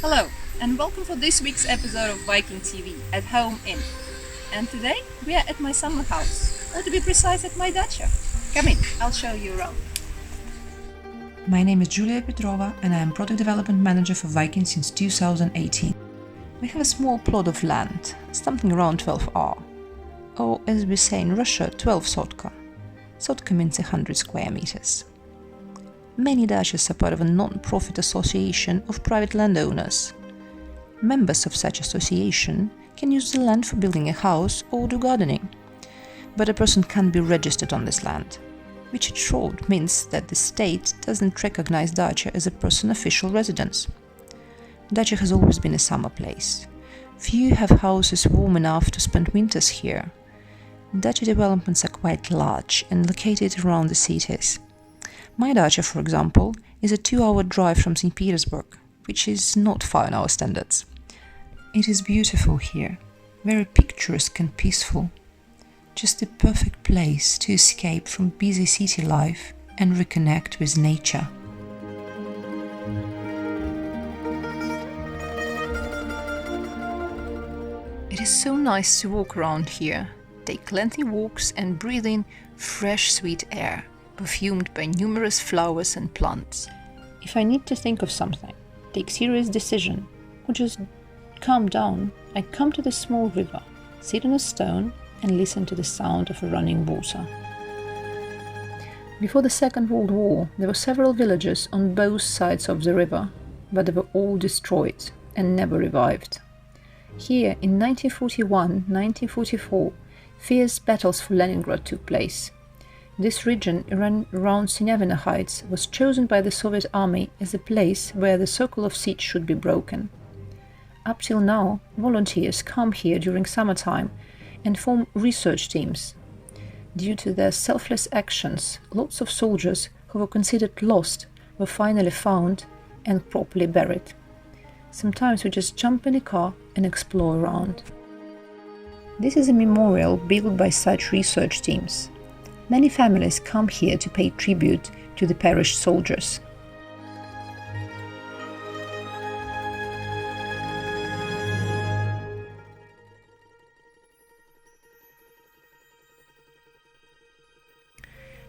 Hello, and welcome for this week's episode of Viking.TV at home in. And today we are at my summer house, or to be precise, at my dacha. Come in, I'll show you around. My name is Petrova and I am Product Development Manager for Viking since 2018. We have a small plot of land, something around 12 ar, or as we say in Russia, 12 sotka. Sotka means 100 square meters. Many dachas are part of a non-profit association of private landowners. Members of such association can use the land for building a house or do gardening, but a person can't be registered on this land, which in short means that the state doesn't recognize dacha as a person's official residence. Dacha has always been a summer place. Few have houses warm enough to spend winters here. Dacha developments are quite large and located around the cities. My dacha, for example, is a 2-hour drive from St. Petersburg, which is not far in our standards. It is beautiful here, very picturesque and peaceful. Just the perfect place to escape from busy city life and reconnect with nature. It is so nice to walk around here, take lengthy walks and breathe in fresh sweet air, perfumed by numerous flowers and plants. If I need to think of something, take serious decision, or just calm down, I come to the small river, sit on a stone and listen to the sound of running water. Before the Second World War, there were several villages on both sides of the river, but they were all destroyed and never revived. Here, in 1941-1944, fierce battles for Leningrad took place. This region around Sinevina Heights was chosen by the Soviet Army as a place where the circle of siege should be broken. Up till now, volunteers come here during summertime and form research teams. Due to their selfless actions, lots of soldiers who were considered lost were finally found and properly buried. Sometimes we just jump in a car and explore around. This is a memorial built by such research teams. Many families come here to pay tribute to the perished soldiers.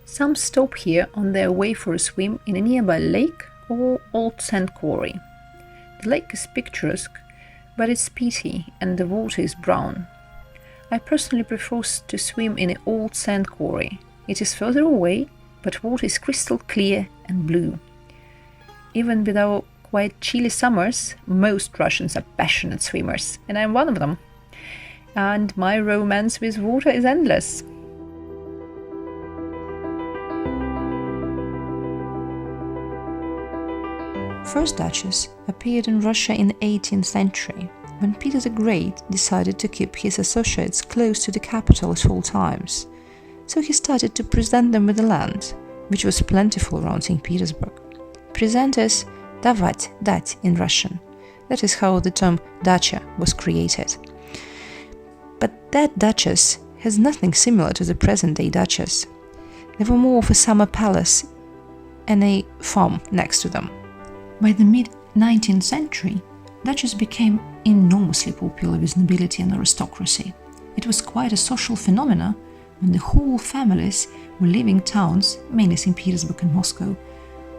Some stop here on their way for a swim in a nearby lake or old sand quarry. The lake is picturesque, but it's peaty and the water is brown. I personally prefer to swim in an old sand quarry. It is further away, but water is crystal clear and blue. Even with our quite chilly summers, most Russians are passionate swimmers, and I'm one of them. And my romance with water is endless. First dachas appeared in Russia in the 18th century, when Peter the Great decided to keep his associates close to the capital at all times. So he started to present them with the land, which was plentiful around St. Petersburg. Present as davat, dать in Russian. That is how the term dacha was created. But that dachas has nothing similar to the present-day dachas. They were more of a summer palace and a farm next to them. By the mid-19th century, dachas became enormously popular with nobility and aristocracy. It was quite a social phenomenon when the whole families were leaving towns, mainly St. Petersburg and Moscow,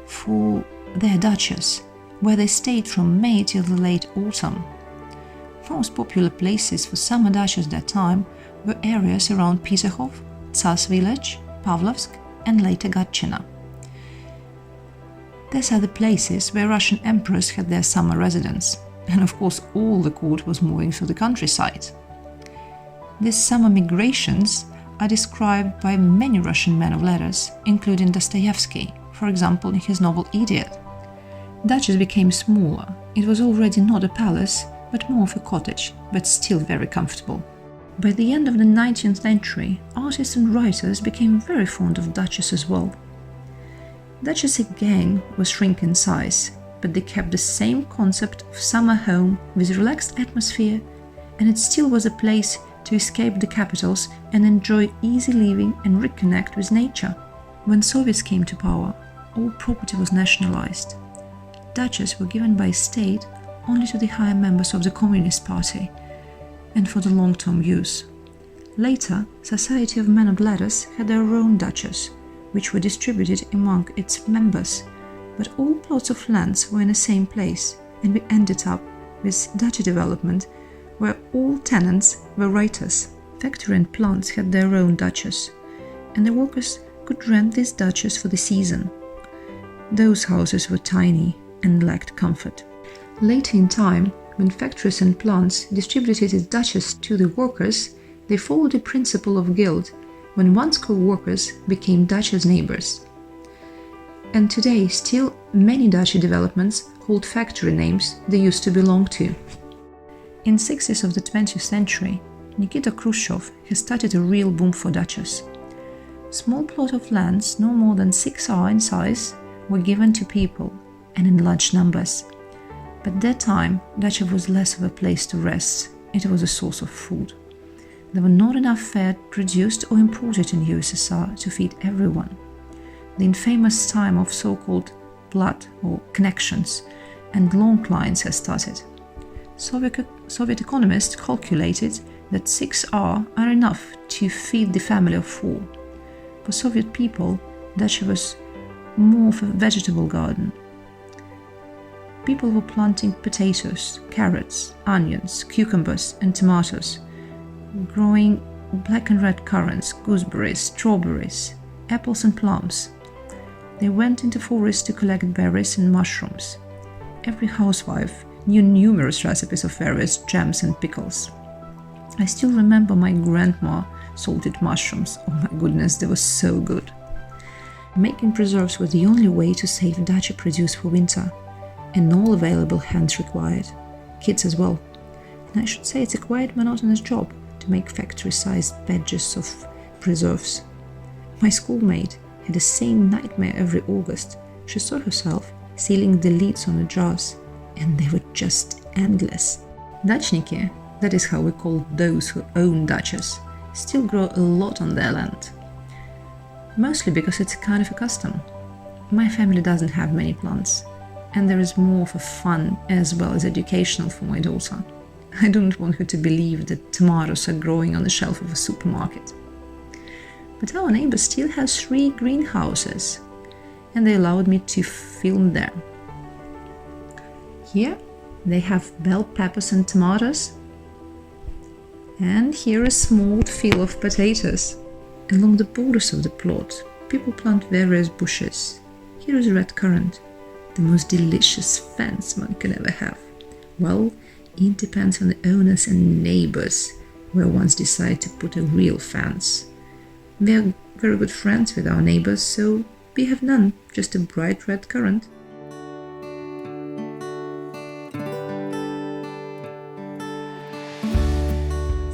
for their dachas, where they stayed from May till the late autumn. Most popular places for summer dachas at that time were areas around Peterhov, Tsar's village, Pavlovsk and later Gatchina. These are the places where Russian emperors had their summer residence, and of course all the court was moving to the countryside. These summer migrations are described by many Russian men of letters, including Dostoevsky, for example in his novel Idiot. Dachas became smaller. It was already not a palace, but more of a cottage, but still very comfortable. By the end of the 19th century, artists and writers became very fond of dachas as well. Dachas again was shrink in size, but they kept the same concept of summer home with relaxed atmosphere, and it still was a place to escape the capitals and enjoy easy living and reconnect with nature. When Soviets came to power, all property was nationalized. Dachas were given by state only to the higher members of the Communist Party and for the long-term use. Later, Society of Men of Letters had their own dachas, which were distributed among its members, but all plots of lands were in the same place, and we ended up with dacha development where all tenants were writers. Factory and plants had their own dachas, and the workers could rent these dachas for the season. Those houses were tiny and lacked comfort. Later in time, when factories and plants distributed its dachas to the workers, they followed the principle of guild, when once co-workers became dacha's neighbors. And today, still many dacha developments hold factory names they used to belong to. In the 60s of the 20th century, Nikita Khrushchev has started a real boom for dachas. Small plot of lands, no more than 6 ar in size, were given to people, and in large numbers. But at that time, dacha was less of a place to rest, it was a source of food. There were not enough fat produced or imported in USSR to feed everyone. The infamous time of so-called blood or connections and long lines has started. Soviet economists calculated that 6 ar are enough to feed the family of 4. For Soviet people, dacha was more of a vegetable garden. People were planting potatoes, carrots, onions, cucumbers and tomatoes, growing black and red currants, gooseberries, strawberries, apples and plums. They went into forests to collect berries and mushrooms. Every housewife knew numerous recipes of various jams and pickles. I still remember my grandma salted mushrooms. Oh my goodness, they were so good. Making preserves was the only way to save dacha produce for winter, and all available hands required, kids as well. And I should say it's a quite monotonous job to make factory-sized batches of preserves. My schoolmate had the same nightmare every August. She saw herself sealing the lids on the jars, and they were just endless. Dachniki, that is how we call those who own dachas, still grow a lot on their land. Mostly because it's kind of a custom. My family doesn't have many plants, and there is more for fun as well as educational for my daughter. I don't want her to believe that tomatoes are growing on the shelf of a supermarket. But our neighbor still has 3 greenhouses, and they allowed me to film there. Here they have bell peppers and tomatoes, and here a small field of potatoes. Along the borders of the plot, people plant various bushes. Here is a red currant, the most delicious fence one can ever have. Well, it depends on the owners and neighbors where ones decide to put a real fence. We are very good friends with our neighbors, so we have none, just a bright red currant.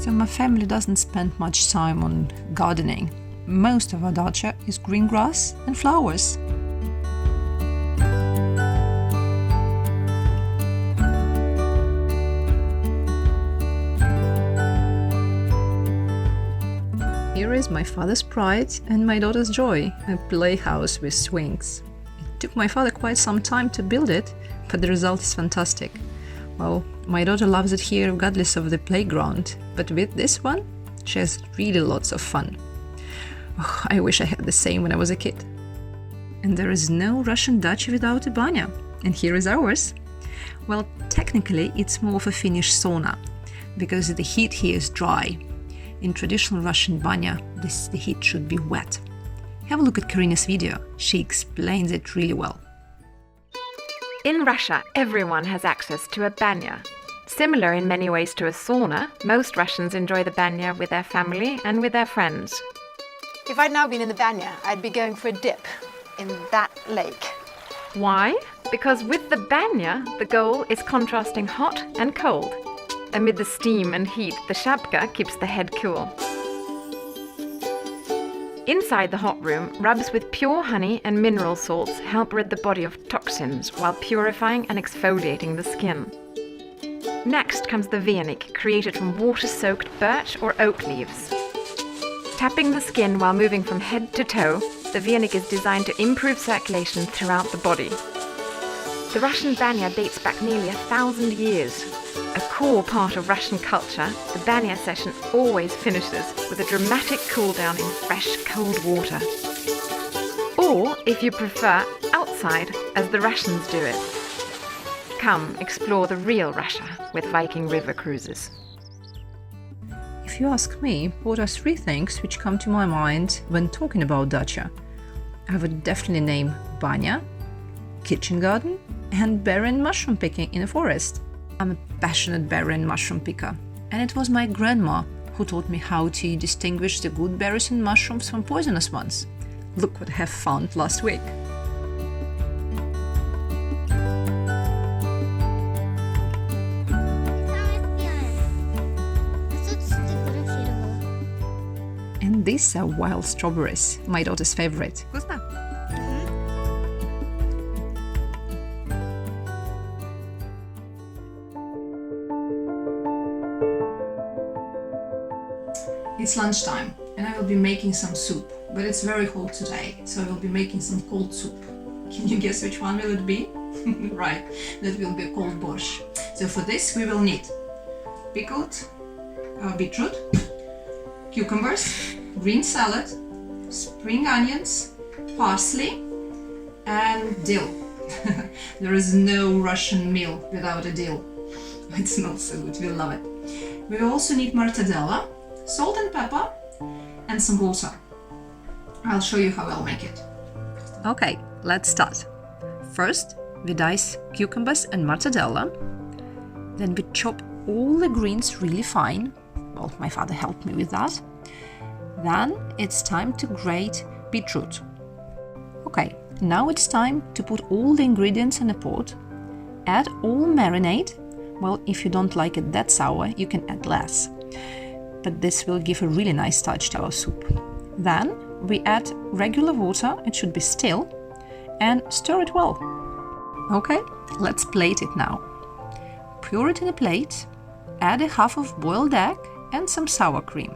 So my family doesn't spend much time on gardening. Most of our dacha is green grass and flowers. Here is my father's pride and my daughter's joy, a playhouse with swings. It took my father quite some time to build it, but the result is fantastic. Well, my daughter loves it here regardless of the playground, but with this one, she has really lots of fun. Oh, I wish I had the same when I was a kid. And there is no Russian dacha without a banya, and here is ours. Well, technically it's more of a Finnish sauna, because the heat here is dry. In traditional Russian banya, the heat should be wet. Have a look at Karina's video, she explains it really well. In Russia, everyone has access to a banya. Similar in many ways to a sauna, most Russians enjoy the banya with their family and with their friends. If I'd now been in the banya, I'd be going for a dip in that lake. Why? Because with the banya, the goal is contrasting hot and cold. Amid the steam and heat, the shapka keeps the head cool. Inside the hot room, rubs with pure honey and mineral salts help rid the body of toxins while purifying and exfoliating the skin. Next comes the vienik, created from water-soaked birch or oak leaves. Tapping the skin while moving from head to toe, the vienik is designed to improve circulation throughout the body. The Russian banya dates back nearly 1,000 years. A core part of Russian culture, the banya session always finishes with a dramatic cool down in fresh, cold water. Or, if you prefer, outside, as the Russians do it. Come explore the real Russia with Viking river cruises. If you ask me, what are three things which come to my mind when talking about dacha? I would definitely name banya, kitchen garden, and berry and mushroom picking in a forest. I'm a passionate berry and mushroom picker, and it was my grandma who taught me how to distinguish the good berries and mushrooms from poisonous ones. Look what I have found last week. And these are wild strawberries, my daughter's favorite. Вкусно? It's lunchtime and I will be making some soup, but it's very cold today, so I will be making some cold soup. Can you guess which one will it be? Right, that will be cold borscht. So for this we will need pickled beetroot, cucumbers, green salad, spring onions, parsley and dill. There is no Russian meal without a dill. It smells so good, we love it. We will also need mortadella, salt and pepper, and some water. I'll show you how I'll make it. Okay, let's start. First, we dice cucumbers and mortadella. Then we chop all the greens really fine. Well, my father helped me with that. Then it's time to grate beetroot. Okay, now it's time to put all the ingredients in a pot. Add all marinade. Well, if you don't like it that sour, you can add less. But this will give a really nice touch to our soup. Then we add regular water, it should be still, and stir it well. Okay, let's plate it now. Pour it in a plate, add a half of boiled egg and some sour cream.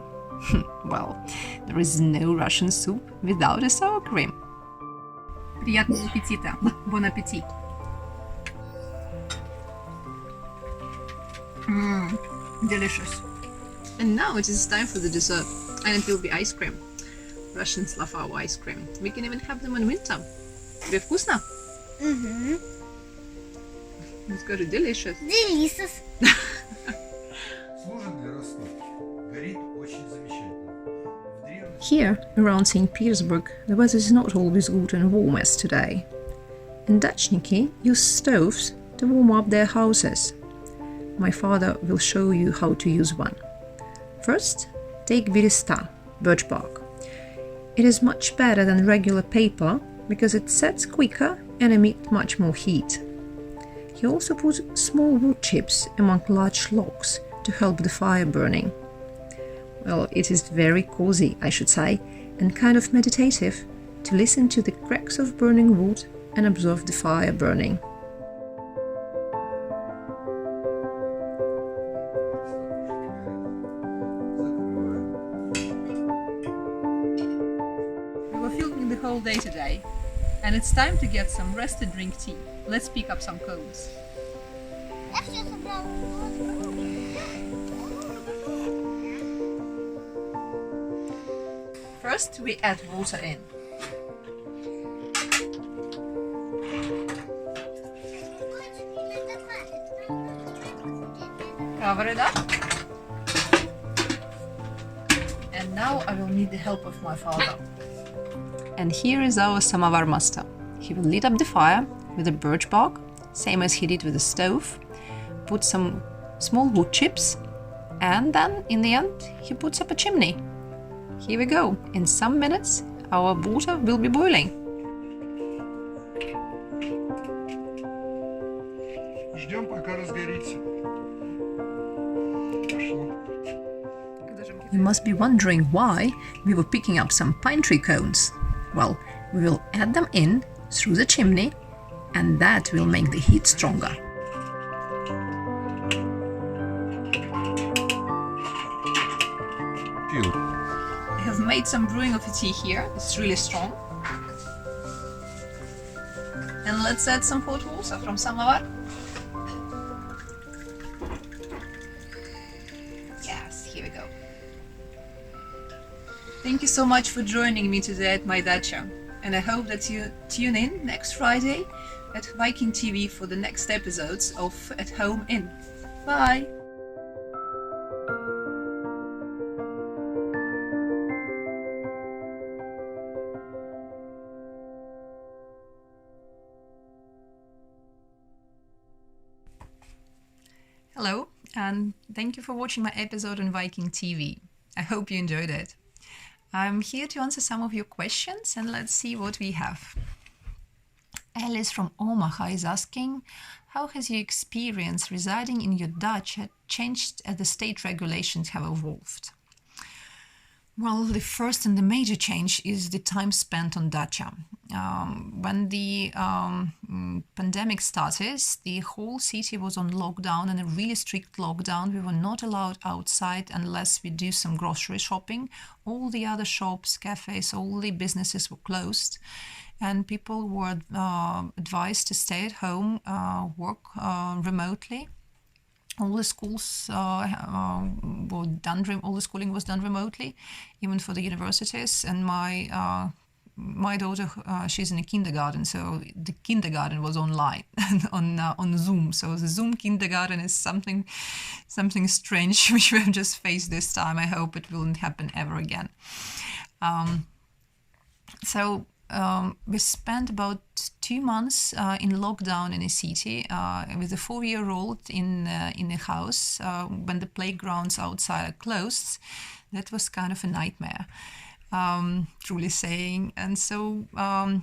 Well, there is no Russian soup without a sour cream. Приятного аппетита. Bon appétit. Delicious. And now it is time for the dessert, and it will be ice cream. Russians love our ice cream. We can even have them in winter. Тебе вкусно? It's got delicious. Delicious. Служит для растопки. Горит очень замечательно. В древности Here, around St. Petersburg, the weather is not always good and warm as today. And Dachniki use stoves to warm up their houses. My father will show you how to use one. First, take virista, birch bark. It is much better than regular paper because it sets quicker and emits much more heat. He also puts small wood chips among large logs to help the fire burning. Well, it is very cozy, I should say, and kind of meditative to listen to the cracks of burning wood and observe the fire burning. We were filming the whole day today, and it's time to get some rest and drink tea. Let's pick up some cones. Я все собрала. First, we add water in. Cover it up. And now I will need the help of my father. And here is our samovar master. He will light up the fire with a birch bark, same as he did with the stove, put some small wood chips, and then in the end he puts up a chimney. Here we go. In some minutes our water will be boiling. ждем, пока разгорится. Пошло. You must be wondering why we were picking up some pine tree cones. Well, we will add them in through the chimney, and that will make the heat stronger. I have made some brewing of a tea here. It's really strong. And let's add some hot water from samovar. Yes, here we go. Thank you so much for joining me today at my dacha, and I hope that you tune in next Friday at Viking.TV for the next episodes of At Home In. Bye! Hello, and thank you for watching my episode on Viking.TV. I hope you enjoyed it. I'm here to answer some of your questions, and let's see what we have. Alice from Omaha is asking, how has your experience residing in your dacha changed as the state regulations have evolved? Well, the first and the major change is the time spent on dacha. When the pandemic started, the whole city was on lockdown, and a really strict lockdown. We were not allowed outside unless we do some grocery shopping. All the other shops, cafes, all the businesses were closed, and people were advised to stay at home, work remotely. All the schools were done. All the schooling was done remotely, even for the universities. And my daughter, she's in a kindergarten, so the kindergarten was online on Zoom. So the Zoom kindergarten is something strange which we have just faced this time. I hope it won't happen ever again. We spent about 2 months in lockdown in a city with a 4-year-old in a house when the playgrounds outside are closed. That was kind of a nightmare, truly saying. And so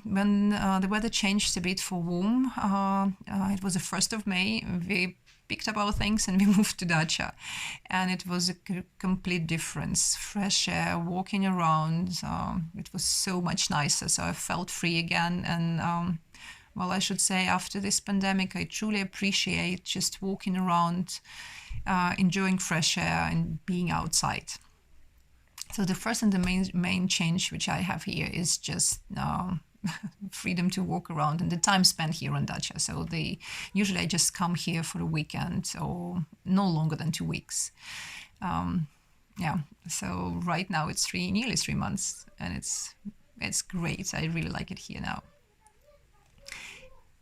when the weather changed a bit for warm, it was the 1st of May, we picked up our things and we moved to dacha, and it was a complete difference. Fresh air, walking around, it was so much nicer. So I felt free again, and well, I should say after this pandemic I truly appreciate just walking around, enjoying fresh air and being outside. So the first and the main change which I have here is just freedom to walk around and the time spent here on dacha. So usually I just come here for a weekend or no longer than 2 weeks. So right now it's nearly 3 months, and it's great. I really like it here now.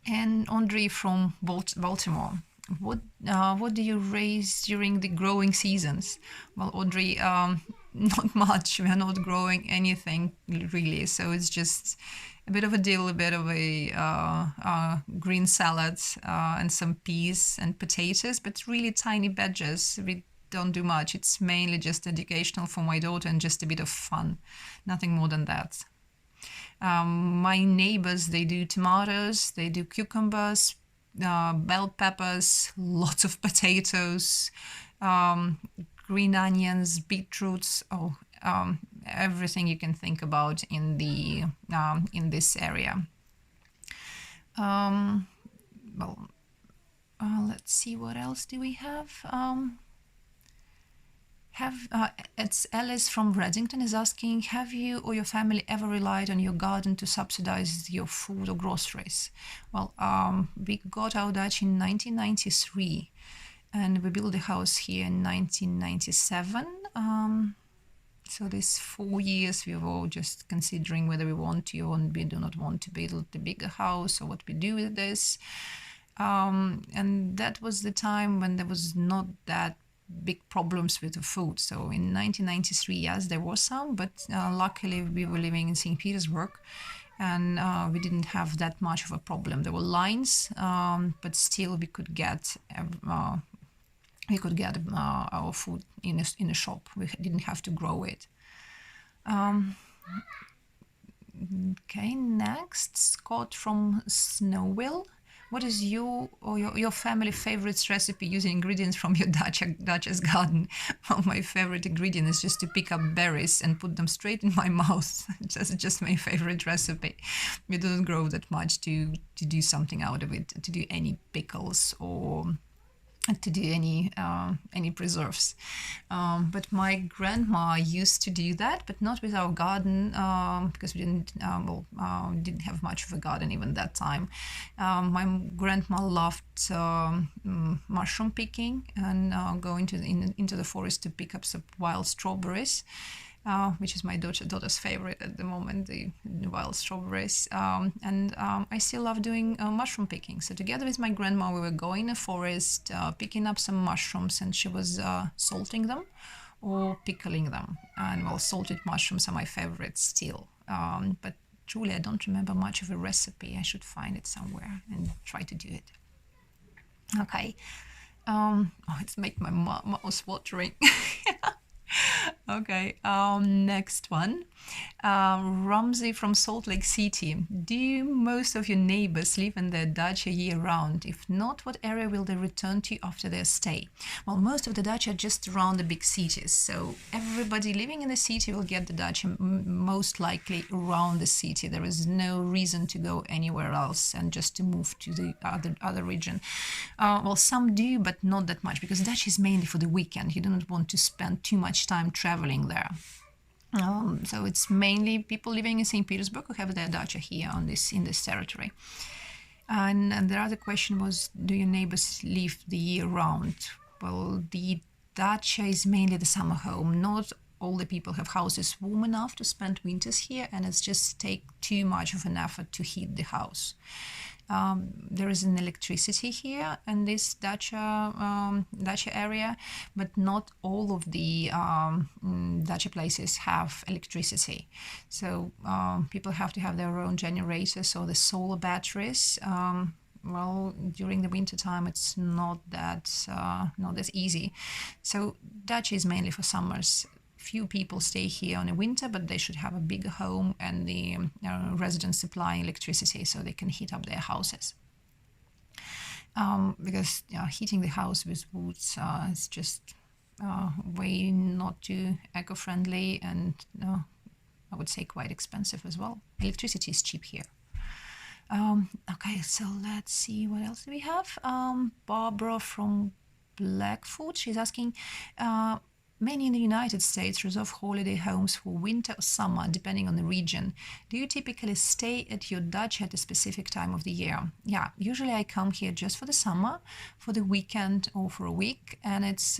And Andre from Baltimore, what do you raise during the growing seasons? Well, Audrey, not much. We are not growing anything really, so it's just a bit of a dill, a bit of a green salad, and some peas and potatoes, but really tiny batches. We don't do much. It's mainly just educational for my daughter and just a bit of fun, nothing more than that. My neighbors, they do tomatoes, they do cucumbers, bell peppers, lots of potatoes, green onions, beetroots, everything you can think about in this area. Let's see, what else do we have? It's Alice from Reddington is asking, have you or your family ever relied on your garden to subsidize your food or groceries? Well, we got our dacha in 1993, and we built a house here in 1997. So these 4 years we were just considering whether we want to or we do not want to build a bigger house, or what we do with this. And that was the time when there was not that big problems with the food. So in 1993, yes, there was some, but luckily we were living in St. Petersburg, and we didn't have that much of a problem. There were lines, but still we could get our food in a shop. We didn't have to grow it. Okay, next, Scott from Snowville. What is your family favorite recipe using ingredients from your dacha's garden? Well, my favorite ingredient is just to pick up berries and put them straight in my mouth. That's just my favorite recipe. We don't grow that much to do something out of it, to do any pickles or to do any preserves. But my grandma used to do that, but not with our garden, because we didn't have much of a garden even that time. My grandma loved mushroom picking and going into the forest to pick up some wild strawberries. Which is my daughter's favorite at the moment, the wild strawberries. I still love doing mushroom picking. So together with my grandma, we were going in the forest, picking up some mushrooms, and she was salting them or pickling them. And well, salted mushrooms are my favorite still. But truly, I don't remember much of a recipe. I should find it somewhere and try to do it. Okay. It's making my mouth watering. Okay, next one. Ramsey from Salt Lake City. Do most of your neighbors live in their dacha year-round? If not, what area will they return to after their stay? Well, most of the dacha are just around the big cities, so everybody living in the city will get the dacha most likely around the city. There is no reason to go anywhere else and just to move to the other region. Well, some do, but not that much, because dacha is mainly for the weekend. You don't want to spend too much time traveling there. So it's mainly people living in St. Petersburg who have their dacha here in this territory. And the other question was, do your neighbors live the year round? Well, the dacha is mainly the summer home. Not all the people have houses warm enough to spend winters here, and it's just take too much of an effort to heat the house. There is an electricity here in this dacha area, but not all of the dacha places have electricity. So people have to have their own generators or the solar batteries. Well, during the winter time, it's not as easy. So dacha is mainly for summers. Few people stay here on the winter, but they should have a bigger home and the residents supplying electricity so they can heat up their houses. Because heating the house with wood is just way not too eco-friendly, and I would say quite expensive as well. Electricity is cheap here. Okay, so let's see, what else do we have? Barbara from Blackfoot, she's asking, many in the United States reserve holiday homes for winter or summer, depending on the region. Do you typically stay at your dacha at a specific time of the year? Yeah, usually I come here just for the summer, for the weekend or for a week, and it's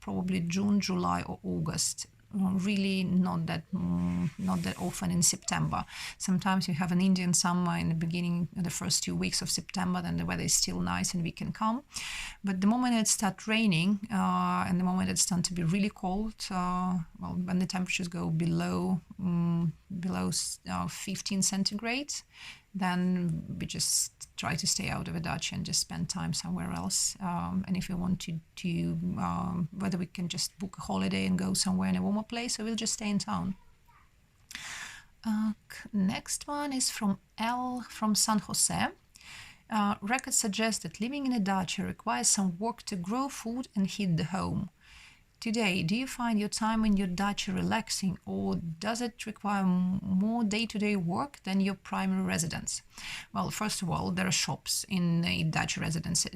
probably June, July or August. Really not that often in September. Sometimes you have an Indian summer in the beginning, the first 2 weeks of September, then the weather is still nice and we can come. But the moment it starts raining and the moment it starts to be really cold, well, when the temperatures go below 15 centigrade, then we just try to stay out of a dacha and just spend time somewhere else. And if we want to whether we can just book a holiday and go somewhere in a warmer place, or we'll just stay in town. Next one is from L from San Jose. Records suggest that living in a dacha requires some work to grow food and heat the home. Today, do you find your time in your dacha relaxing, or does it require more day-to-day work than your primary residence? Well, first of all, there are shops in the dacha residence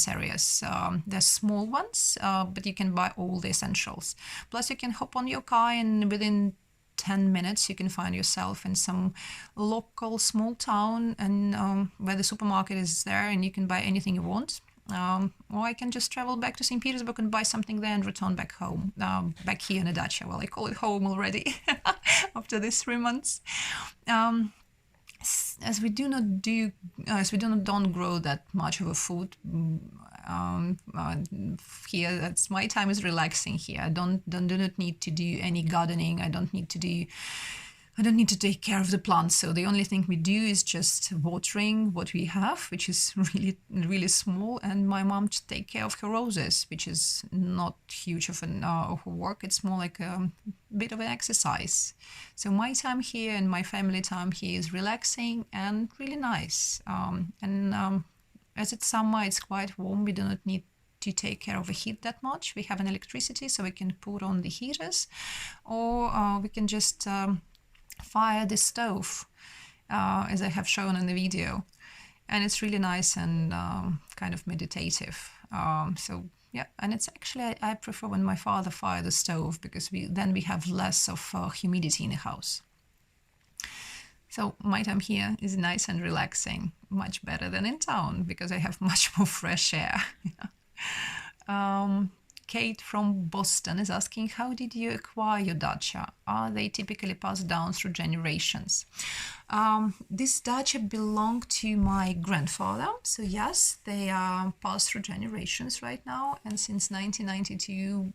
areas. They're small ones, but you can buy all the essentials. Plus, you can hop on your car and within 10 minutes you can find yourself in some local small town, and where the supermarket is there and you can buy anything you want. Or I can just travel back to St. Petersburg and buy something there and return back home, back here in a dacha. Well, I call it home already after these 3 months. As we don't grow that much of a food here, that's my time is relaxing here. I do not need to do any gardening. I don't need to take care of the plants. So the only thing we do is just watering what we have, which is really, really small. And my mom to take care of her roses, which is not huge of a work. It's more like a bit of an exercise. So my time here and my family time here is relaxing and really nice. As it's summer, it's quite warm. We do not need to take care of the heat that much. We have an electricity, so we can put on the heaters, or we can just fire the stove, as I have shown in the video, and it's really nice and kind of meditative. So yeah, and it's actually I prefer when my father fires the stove because then we have less of humidity in the house. So my time here is nice and relaxing, much better than in town because I have much more fresh air. Kate from Boston is asking, how did you acquire your dacha? Are they typically passed down through generations? This dacha belonged to my grandfather, so yes, they are passed through generations right now, and since 1992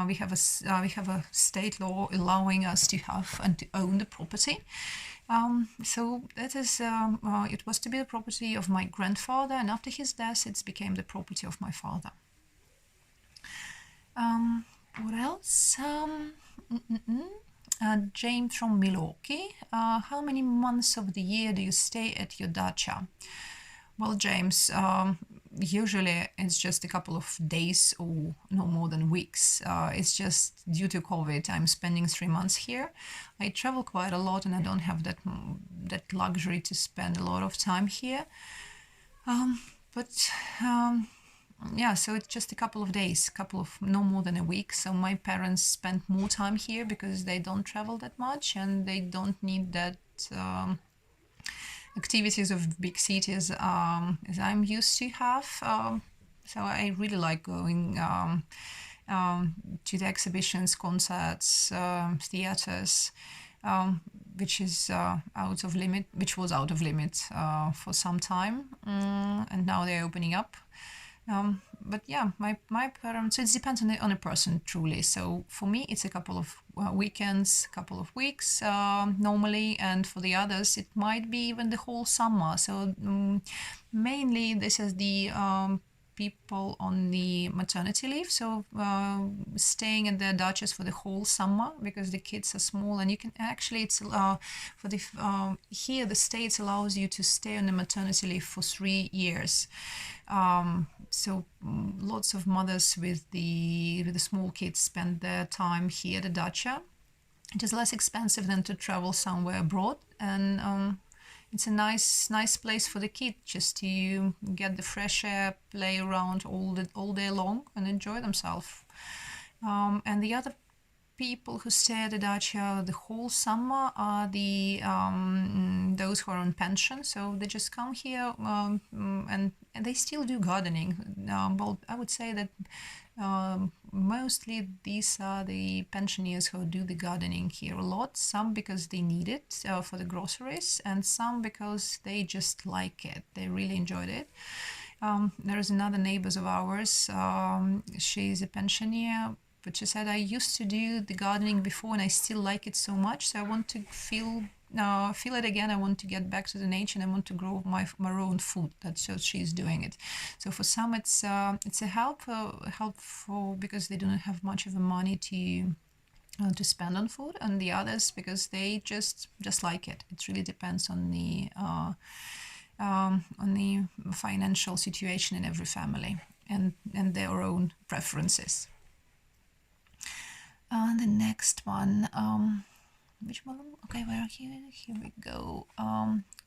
we have a state law allowing us to have and to own the property. So that is it was to be the property of my grandfather, and after his death it became the property of my father. What else? James from Milwaukee. How many months of the year do you stay at your dacha? Well, James, usually it's just a couple of days or no more than weeks. It's just due to COVID, I'm spending 3 months here. I travel quite a lot and I don't have that luxury to spend a lot of time here. Yeah, so it's just a couple of days, no more than a week. So my parents spend more time here because they don't travel that much and they don't need that activities of big cities as I'm used to have. So I really like going to the exhibitions, concerts, theaters, which was out of limit for some time, and now they're opening up. But yeah, my parents, it depends on a person truly. So for me, it's a couple of weekends, couple of weeks normally, and for the others, it might be even the whole summer. So mainly this is the people on the maternity leave, so staying at their dachas for the whole summer because the kids are small, and you can actually for the here the states allows you to stay on the maternity leave for 3 years. So lots of mothers with the small kids spend their time here at the dacha. It is less expensive than to travel somewhere abroad, and it's a nice place for the kids just to get the fresh air, play around all day long, and enjoy themselves. And the other people who stay at the dacha the whole summer are those who are on pension. So they just come here and they still do gardening. Well, I would say that mostly these are the pensioners who do the gardening here a lot. Some because they need it for the groceries, and some because they just like it. They really enjoyed it. There is another neighbor of ours. She's a pensioner, but she said, I used to do the gardening before and I still like it so much, so I want to feel it again. I want to get back to the nature and I want to grow my own food. That's how she's doing it. So for some it's a helpful because they don't have much of the money to spend on food, and the others because they just like it. It really depends on the financial situation in every family and their own preferences. The next one, which one? Okay, where are here? Here we go.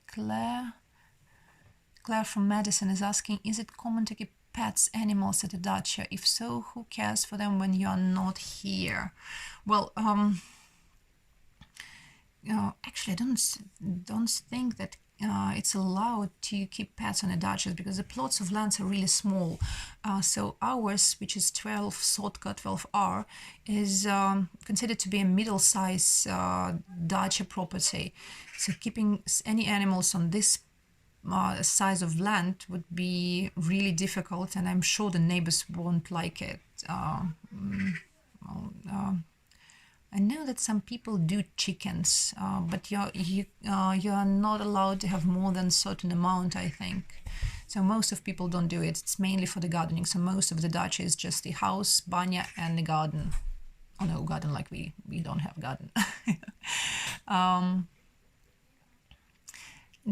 Claire from Madison is asking, is it common to keep pets, animals at a dacha? If so, who cares for them when you are not here? Well, actually, I don't think that it's allowed to keep pets on the dachas because the plots of lands are really small. So ours, which is 12 Sotka 12R, is considered to be a middle-size dacha property. So keeping any animals on this size of land would be really difficult, and I'm sure the neighbors won't like it. I know that some people do chickens, but you are not allowed to have more than a certain amount, I think. So most of people don't do it. It's mainly for the gardening. So most of the dacha is just the house, banya, and the garden. Oh no, garden, like we don't have garden.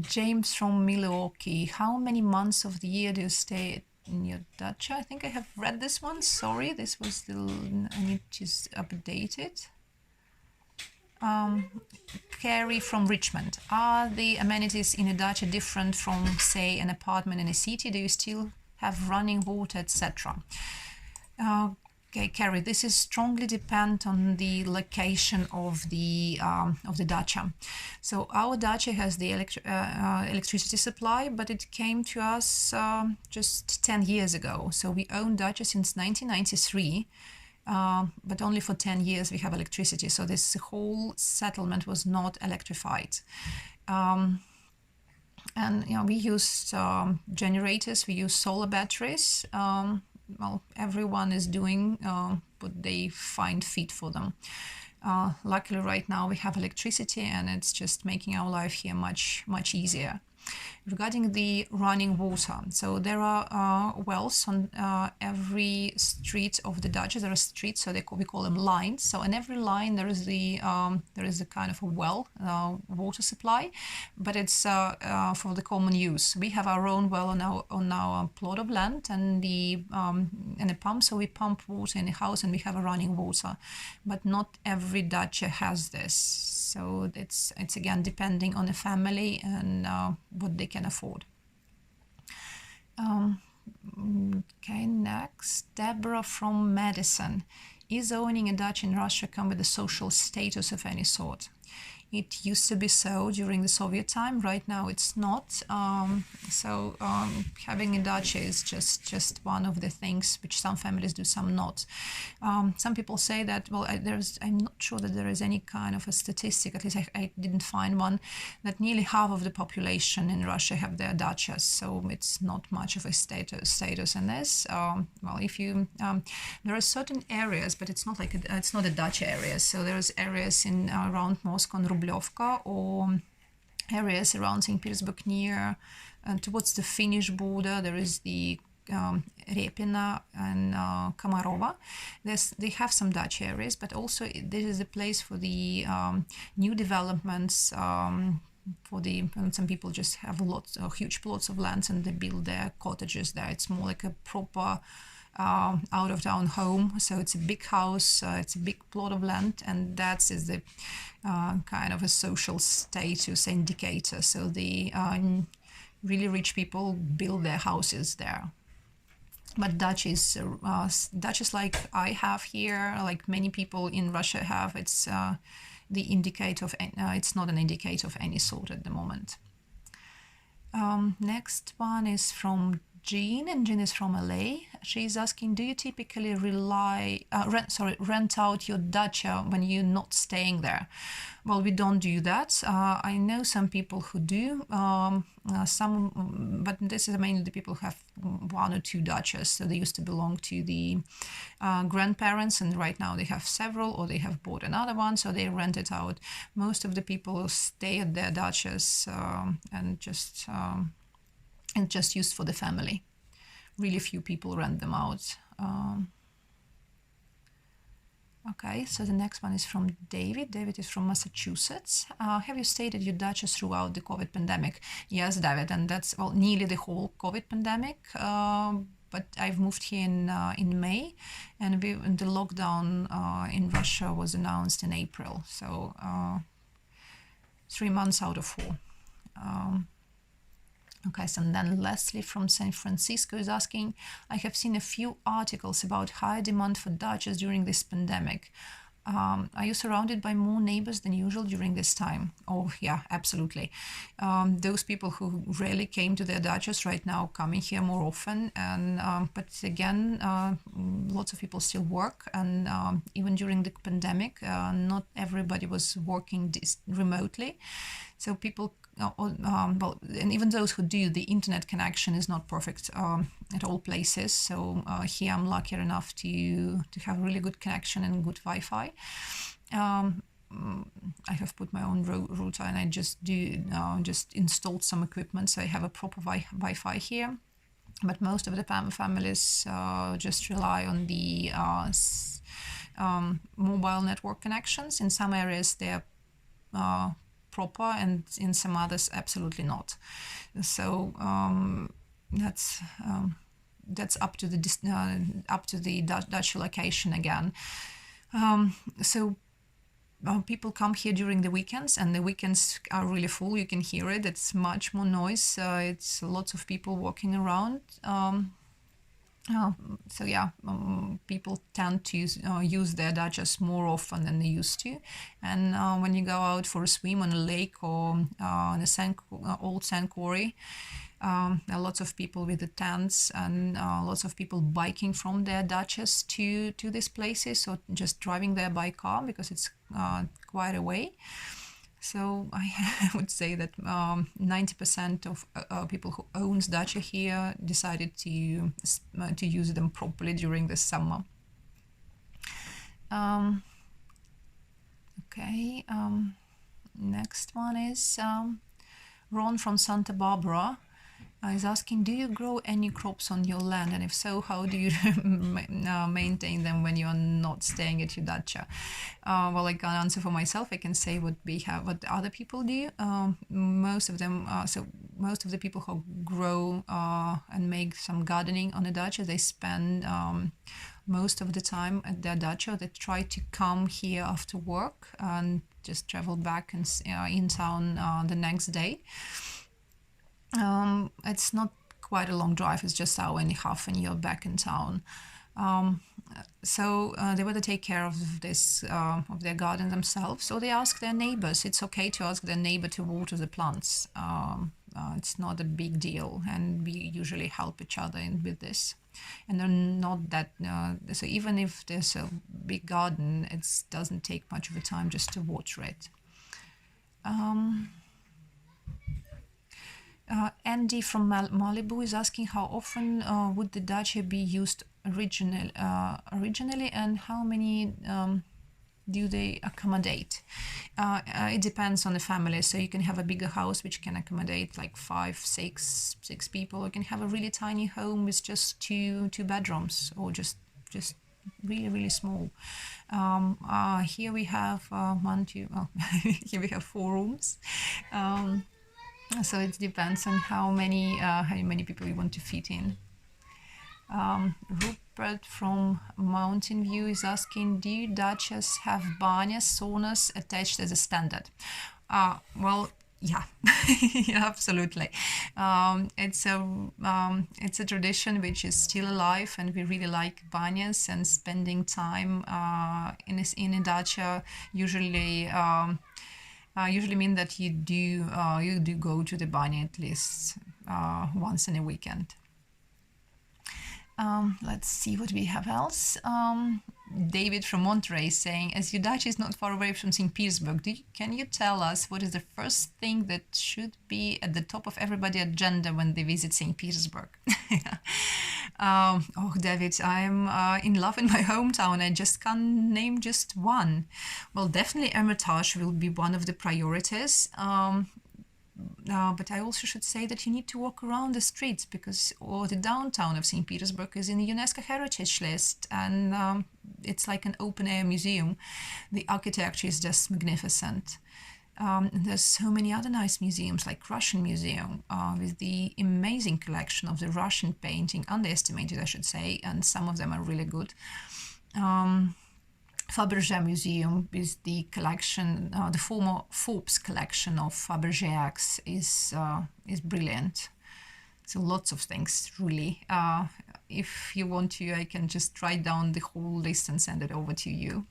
James from Milwaukee. How many months of the year do you stay in your dacha? I think I have read this one. Sorry, this was still, I need to update it. Carrie from Richmond. Are the amenities in a dacha different from, say, an apartment in a city? Do you still have running water, etc. Okay, Carrie, this is strongly depend on the location of the dacha. So our dacha has the electricity supply, but it came to us just 10 years ago. So we own dacha since 1993, but only for 10 years we have electricity. So this whole settlement was not electrified. And we use generators, we use solar batteries. Well, everyone is doing what they find fit for them. Luckily, right now we have electricity, and it's just making our life here much easier. Regarding the running water, so there are wells on every street of the dacha. There are streets, so we call them lines. So on every line there is a kind of a well, water supply, but it's for the common use. We have our own well on our plot of land, and the pump. So we pump water in the house, and we have a running water, but not every dacha has this. So it's again depending on the family and what they can afford. Okay, next, Deborah from Madison. Is owning a dacha in Russia come with a social status of any sort? It used to be so during the Soviet time. Right now it's not. Having a dacha is just one of the things which some families do, some not. Some people say that, well, I'm not sure that there is any kind of a statistic, at least I didn't find one, that nearly half of the population in Russia have their dachas. So it's not much of a status in this. Well, if you, there are certain areas, but it's not like it's not a dacha area. So there's areas in around Moscow and Rublyovka, or areas around St. Petersburg near towards the Finnish border. There is the Repina and Komarova. They have some dacha areas, but also this is a place for the new developments. Some people just have huge plots of land, and they build their cottages there. It's more like a proper out of town home. So it's a big house, it's a big plot of land, and that is the kind of a social status indicator. So the really rich people build their houses there. But dachas like I have here, like many people in Russia have, it's the indicator of it's not an indicator of any sort at the moment. Next one is from Jean, and Jean is from LA. She's asking, do you typically rent out your dacha when you're not staying there? Well, we don't do that. I know some people who do, but this is mainly the people who have one or two dachas. So they used to belong to the grandparents, and right now they have several, or they have bought another one, so they rent it out. Most of the people stay at their dachas and just used for the family. Really few people rent them out. Okay, so the next one is from David. David is from Massachusetts. Have you stayed at your dachas throughout the COVID pandemic? Yes, David, and that's nearly the whole COVID pandemic. But I've moved here in May, and the lockdown in Russia was announced in April. So 3 months out of 4. Okay, so then Leslie from San Francisco is asking, I have seen a few articles about high demand for dachas during this pandemic. Are you surrounded by more neighbors than usual during this time? Oh, yeah, absolutely. Those people who rarely came to their dachas right now coming here more often. And but again, lots of people still work. And even during the pandemic, not everybody was working remotely. So people, and even those who do, the internet connection is not perfect at all places. So here I'm lucky enough to have really good connection and good Wi-Fi. I have put my own router, and I just installed some equipment, so I have a proper Wi-Fi here. But most of the families just rely on the mobile network connections. In some areas they're proper, and in some others absolutely not. So that's up to the Dutch location again. So people come here during the weekends, and the weekends are really full. You can hear it. It's much more noise. It's lots of people walking around. So yeah, people tend to use their dachas more often than they used to. And when you go out for a swim on a lake or on a old sand quarry, there are lots of people with the tents and lots of people biking from their dachas to these places, or just driving there by car because it's quite a way. So I would say that 90% of people who owns dacha here decided to use them properly during the summer. Okay, next one is Ron from Santa Barbara is asking, do you grow any crops on your land, and if so, how do you maintain them when you're not staying at your dacha? Well, I can't answer for myself. I can say what other people do. Most of the people who grow and make some gardening on a dacha, they spend most of the time at their dacha. They try to come here after work and just travel back and in town the next day. It's not quite a long drive. It's just an hour and a half, and you're back in town. So they want to take care of this of their garden themselves. So they ask their neighbors. It's okay to ask their neighbor to water the plants. It's not a big deal, and we usually help each other with this. And they're not that. So even if there's a big garden, it doesn't take much of a time just to water it. Andy from Malibu is asking, how often would the dacha be used originally, and how many do they accommodate? It depends on the family. So you can have a bigger house which can accommodate like 5, 6 people. You can have a really tiny home with just two bedrooms, or just really, really small. Here we have here we have 4 rooms. So it depends on how many people you want to fit in. Rupert from Mountain View is asking, do dachas have banyas, saunas attached as a standard? Well, yeah, yeah, absolutely. It's a tradition which is still alive, and we really like banyas, and spending time in a dacha usually mean that you do go to the banya at least once in a weekend. Let's see what we have else. David from Monterey is saying, as your dacha is not far away from St. Petersburg, can you tell us what is the first thing that should be at the top of everybody's agenda when they visit St. Petersburg? Oh, David, I'm in love in my hometown. I just can't name just one. Well, definitely Hermitage will be one of the priorities. But I also should say that you need to walk around the streets, because the downtown of St. Petersburg is in the UNESCO Heritage List, and it's like an open-air museum. The architecture is just magnificent. And there's so many other nice museums, like Russian Museum, with the amazing collection of the Russian painting, underestimated, I should say, and some of them are really good. Fabergé Museum with the collection, the former Forbes collection of Fabergé acts is brilliant. So lots of things, really. If you want to, I can just write down the whole list and send it over to you.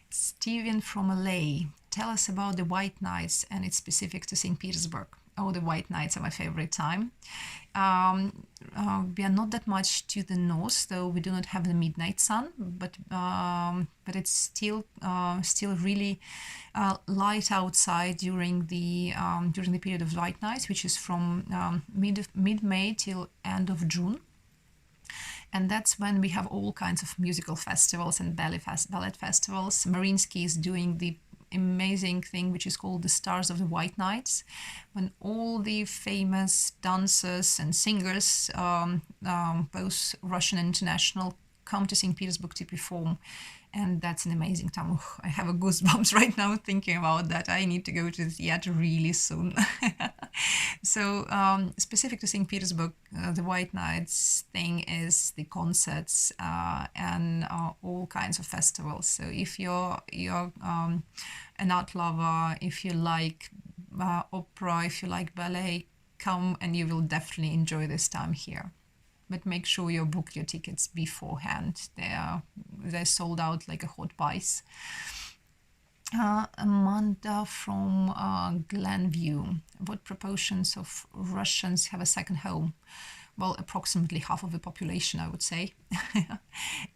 Steven from LA, tell us about the White Nights, and it's specific to St. Petersburg. Oh, the White Nights are my favorite time. We are not that much to the north, though we do not have the midnight sun, but it's still really light outside during the period of White Nights, which is from mid-May till end of June. And that's when we have all kinds of musical festivals and ballet festivals. Mariinsky is doing the amazing thing which is called the Stars of the White Nights, when all the famous dancers and singers, both Russian and international, come to St. Petersburg to perform. And that's an amazing time. Oh, I have a goosebumps right now thinking about that. I need to go to the theater really soon. So specific to St. Petersburg, the White Nights thing is the concerts and all kinds of festivals. So if you're an art lover, if you like opera, if you like ballet, come and you will definitely enjoy this time here. but make sure you book your tickets beforehand. They're sold out like a hot pies. Amanda from Glenview. What proportions of Russians have a second home? Well, approximately half of the population, I would say.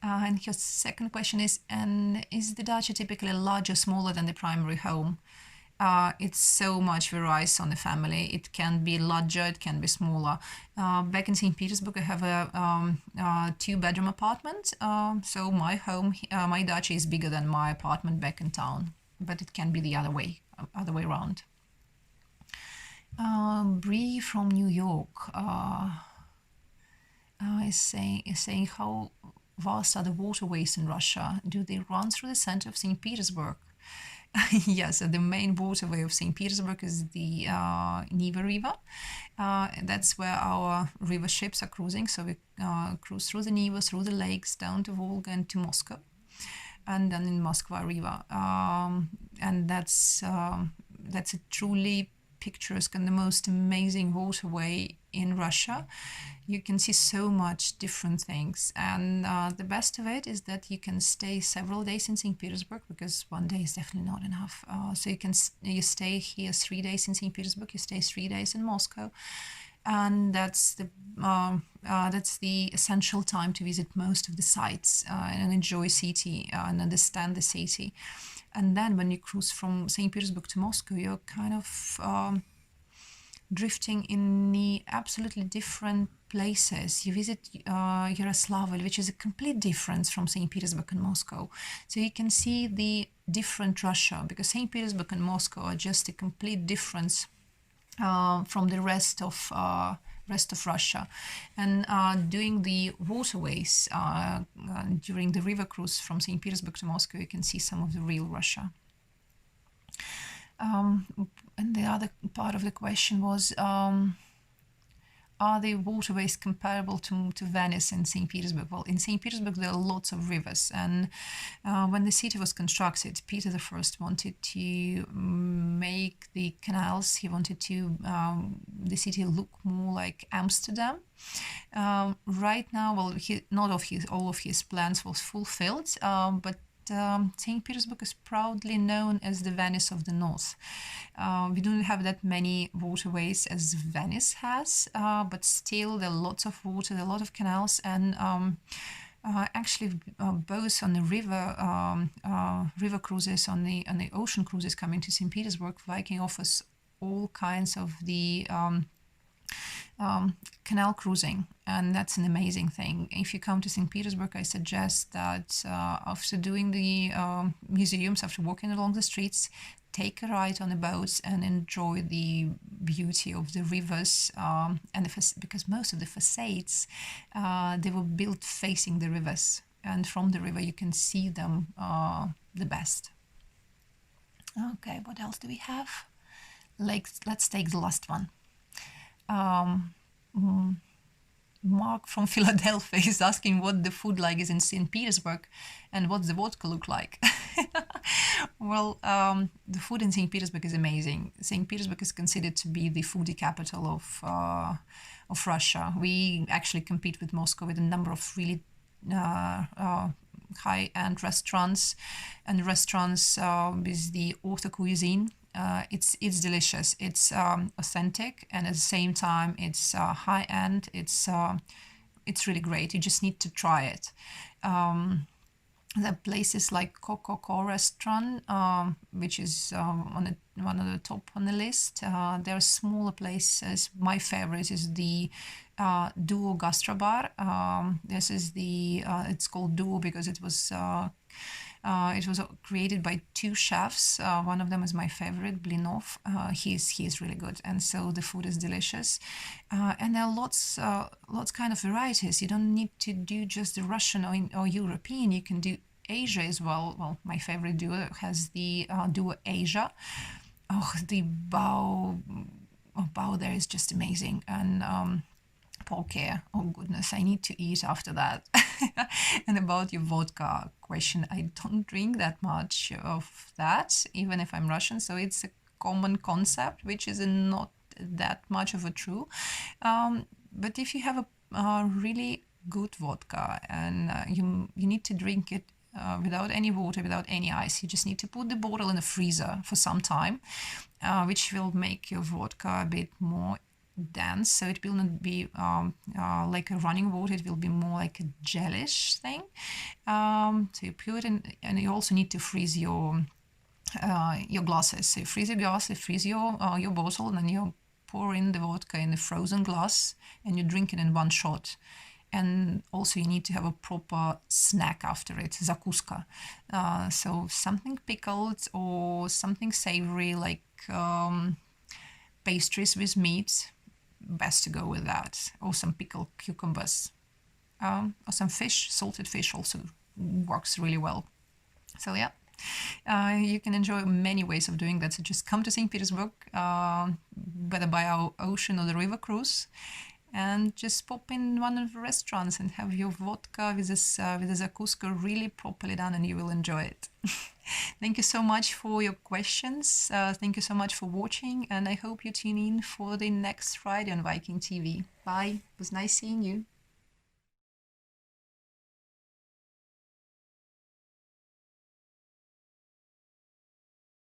And your second question is the dacha typically larger or smaller than the primary home? It's so much varies on the family. It can be larger, it can be smaller. Back in St. Petersburg, I have a 2-bedroom apartment. So my home, my dacha is bigger than my apartment back in town, but it can be the other way around. Bree from New York is saying how vast are the waterways in Russia? Do they run through the center of St. Petersburg? Yes, the main waterway of St. Petersburg is the Neva River. That's where our river ships are cruising. So we cruise through the Neva, through the lakes, down to Volga and to Moscow, and then in Moskva River. And that's a truly picturesque and the most amazing waterway in Russia. You can see so much different things, and the best of it is that you can stay several days in St. Petersburg, because one day is definitely not enough. So you stay here 3 days in St. Petersburg, you stay 3 days in Moscow, and that's the essential time to visit most of the sites and enjoy city and understand the city. And then when you cruise from St. Petersburg to Moscow, you're kind of drifting in the absolutely different places. You visit Yaroslavl, which is a complete difference from St. Petersburg and Moscow. So you can see the different Russia, because St. Petersburg and Moscow are just a complete difference from the rest of Russia. And doing the waterways during the river cruise from St. Petersburg to Moscow, you can see some of the real Russia. And the other part of the question was, are the waterways comparable to Venice and St. Petersburg? Well, in St. Petersburg there are lots of rivers, and when the city was constructed, Peter I wanted to make the canals. He wanted to the city look more like Amsterdam. Right now, well, not all of his plans was fulfilled, but St. Petersburg is proudly known as the Venice of the North. We don't have that many waterways as Venice has, but still there are lots of water, there are a lot of canals, and actually both on the river cruises, on the ocean cruises coming to St. Petersburg, Viking offers all kinds of the canal cruising, and that's an amazing thing. If you come to St. Petersburg, I suggest that after doing the museums, after walking along the streets, take a ride on the boats and enjoy the beauty of the rivers, because most of the facades they were built facing the rivers, and from the river you can see them the best. Okay, what else do we have? Let's take the last one. Mark from Philadelphia is asking what the food like is in St. Petersburg and what's the vodka look like. Well, the food in St. Petersburg is amazing. St. Petersburg is considered to be the foodie capital of Russia. We actually compete with Moscow with a number of really high-end restaurants, and restaurants with the auto cuisine. It's delicious. It's authentic, and at the same time, it's high-end. It's really great. You just need to try it. There are places like Coco restaurant, which is one of the top on the list. There are smaller places. My favorite is the Duo Gastrobar. This is it's called Duo because it was created by two chefs. One of them is my favorite, Blinov. He's really good, and so the food is delicious. And there are lots kind of varieties. You don't need to do just the Russian or European. You can do Asia as well. Well, my favorite duo has the Duo Asia. Oh, the bao there is just amazing, and poke. Oh goodness, I need to eat after that. And about your vodka question, I don't drink that much of that, even if I'm Russian. So it's a common concept, which is not that much of a true. But if you have a really good vodka, and you need to drink it without any water, without any ice. You just need to put the bottle in the freezer for some time, which will make your vodka a bit more dense. So it will not be like a running water. It will be more like a gelish thing. So you put it in, and you also need to freeze your glasses. So you freeze your glass, you freeze your bottle, and then you pour in the vodka in the frozen glass, and you drink it in one shot. And also you need to have a proper snack after it, zakuska. So something pickled or something savory, like pastries with meat, best to go with that. Or some pickled cucumbers. Or some fish, salted fish also works really well. So yeah. You can enjoy many ways of doing that. So just come to St. Petersburg, whether by our ocean or the river cruise, and just pop in one of the restaurants and have your vodka with this with the zakuska really properly done, and you will enjoy it. Thank you so much for your questions. Thank you so much for watching, and I hope you tune in for the next Friday on Viking TV. Bye. It was nice seeing you.